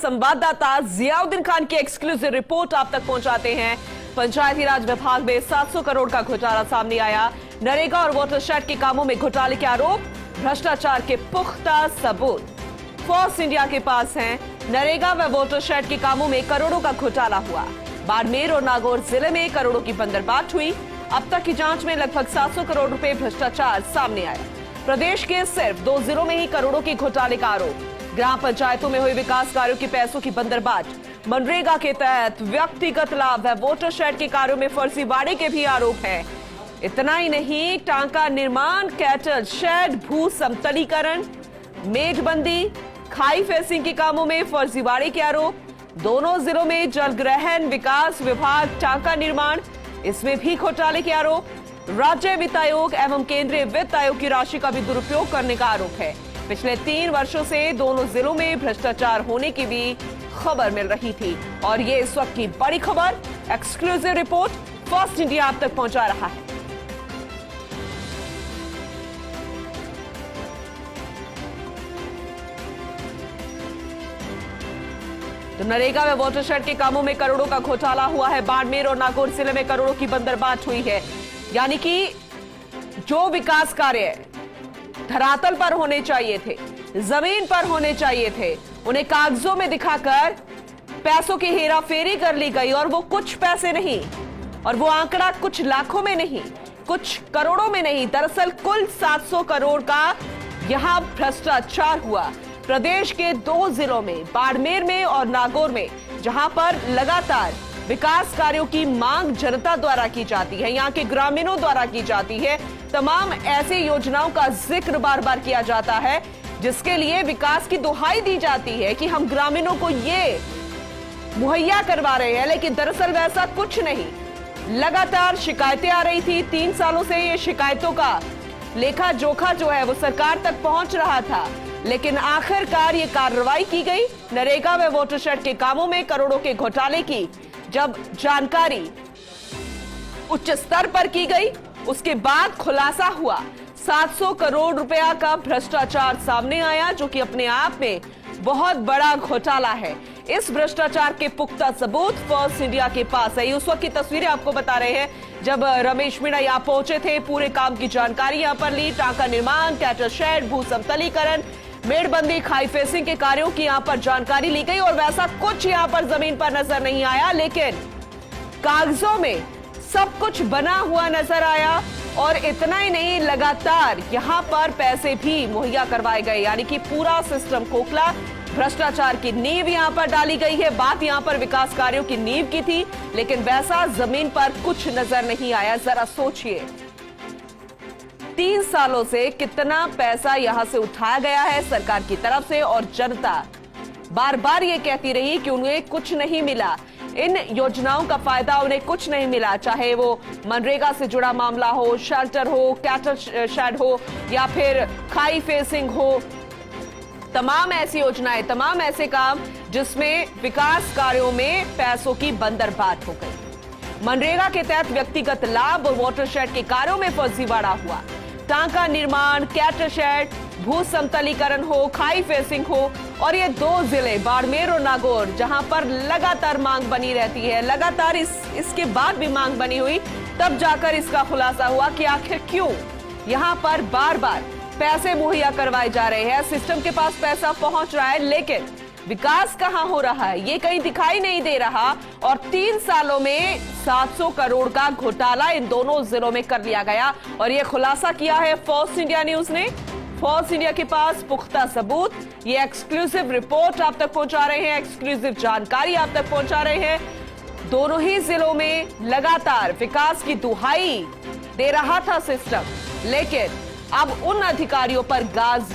संवाददाता जियाउद्दीन खान की exclusive report आप तक पहुंचाते हैं। पंचायती राज विभाग में 700 करोड़ का घोटाला सामने आया। नरेगा और वाटरशेड के कामों में घोटाले के आरोप, भ्रष्टाचार के पुख्ता सबूत फोर्स इंडिया के पास हैं। नरेगा व वाटरशेड के कामों में करोड़ों का घोटाला हुआ। बाड़मेर और नागौर जिले में करोड़ों की बंदरबाट हुई। अब तक की जांच में लगभग 700 करोड़ रुपए भ्रष्टाचार सामने आया। प्रदेश के सिर्फ 2 जिलों में ही करोड़ों की घोटाले का आरोप। ग्राम पंचायतों में हुए विकास कार्यों की पैसों की बंदरबाट। मनरेगा के तहत व्यक्तिगत लाभ व वाटरशेड के कार्यों में फर्जीवाड़े के भी आरोप हैं। इतना ही नहीं, टांका निर्माण, कैटल शेड, भू समतलीकरण, मेघबंदी, खाई फेसिंग के कामों में फर्जीवाड़े के आरोप। दोनों जिलों में जलग्रहण विकास विभाग टांका निर्माण, इसमें भी घोटाले के आरोप। राज्य वित्त आयोग एवं केंद्रीय वित्त आयोग की राशि का भी दुरुपयोग करने का आरोप है। पिछले 3 वर्षों से दोनों जिलों में भ्रष्टाचार होने की भी खबर मिल रही थी और ये इस वक्त की बड़ी खबर। एक्सक्लूसिव रिपोर्ट फर्स्ट इंडिया आप तक पहुंचा रहा है। तो नरेगा व वाटरशेड के कामों में करोड़ों का घोटाला हुआ है। बाड़मेर और नागौर जिले में करोड़ों की बंदरबाट हुई है। यानी कि जो विकास कार्य धरातल पर होने चाहिए थे, जमीन पर होने चाहिए थे, उन्हें कागजों में दिखाकर पैसों की हेराफेरी कर ली गई। और वो कुछ पैसे नहीं, और वो आंकड़ा कुछ लाखों में नहीं, कुछ करोड़ों में नहीं, दरअसल कुल 700 करोड़ का यहां भ्रष्टाचार हुआ। प्रदेश के 2 जिलों में, बाड़मेर में और नागौर में, जहां पर लगातार विकास कार्यों की मांग जनता द्वारा की जाती है, यहां के ग्रामीणों द्वारा की जाती है। तमाम ऐसी योजनाओं का जिक्र बार बार किया जाता है जिसके लिए विकास की दुहाई दी जाती है कि हम ग्रामीणों को ये मुहैया करवा रहे हैं, लेकिन दरअसल वैसा कुछ नहीं। लगातार शिकायतें आ रही थी। 3 सालों से ये शिकायतों का लेखा जोखा जो है वो सरकार तक पहुंच रहा था, लेकिन आखिरकार ये कार्रवाई की गई। नरेगा व वाटरशेड के कामों में करोड़ों के घोटाले की जब जानकारी उच्च स्तर पर की गई, उसके बाद खुलासा हुआ। 700 करोड़ रुपया का भ्रष्टाचार सामने आया, जो कि अपने आप में बहुत बड़ा घोटाला है। इस भ्रष्टाचार के पुख्ता सबूत फोर्स इंडिया के पास है। उस वक्त की तस्वीरें आपको बता रहे हैं जब रमेश मीणा यहां पहुंचे थे, पूरे काम की जानकारी यहां पर ली। टांका निर्माण, कैटल शेड, भू समतलीकरण, मेड़बंदी, खाई फेसिंग के कार्यों की यहां पर जानकारी ली गई और वैसा कुछ यहां पर जमीन पर नजर नहीं आया, लेकिन कागजों में सब कुछ बना हुआ नजर आया। और इतना ही नहीं, लगातार यहां पर पैसे भी मुहैया करवाए गए, यानी कि पूरा सिस्टम खोखला। भ्रष्टाचार की नींव यहां पर डाली गई है। बात यहां पर विकास कार्यों की नींव की थी, लेकिन वैसा जमीन पर कुछ नजर नहीं आया। जरा सोचिए, 3 सालों से कितना पैसा यहां से उठाया गया है सरकार की तरफ से, और जनता बार बार ये कहती रही कि उन्हें कुछ नहीं मिला। इन योजनाओं का फायदा उन्हें कुछ नहीं मिला, चाहे वो मनरेगा से जुड़ा मामला हो, शेल्टर हो, कैटल शेड हो, या फिर खाई फेसिंग हो। तमाम ऐसी योजनाएं, तमाम ऐसे काम जिसमें विकास कार्यों में पैसों की बंदरबाट हो गई। मनरेगा के तहत व्यक्तिगत लाभ और वाटरशेड के कार्यों में फर्जीवाड़ा हुआ। टांका निर्माण, कैटल शेड, भू समतलीकरण हो, खाई फेसिंग हो, और ये 2 जिले बाड़मेर और नागौर जहां पर लगातार मांग बनी रहती है, लगातार इसके बाद भी मांग बनी हुई, तब जाकर इसका खुलासा हुआ कि आखिर क्यों यहां पर बार बार पैसे मुहैया करवाए जा रहे हैं। सिस्टम के पास पैसा पहुंच रहा है, लेकिन विकास कहां हो रहा है ये कहीं दिखाई नहीं दे रहा। और 3 सालों में 700 करोड़ का घोटाला इन दोनों जिलों में कर लिया गया, और यह खुलासा किया है फोर्स इंडिया न्यूज ने। फोर्स इंडिया के पास पुख्ता सबूत, ये एक्सक्लूसिव रिपोर्ट आप तक पहुंचा रहे हैं, एक्सक्लूसिव जानकारी आप तक पहुंचा रहे हैं। दोनों ही जिलों में लगातार विकास की दुहाई दे रहा था सिस्टम, लेकिन अब उन अधिकारियों पर गाज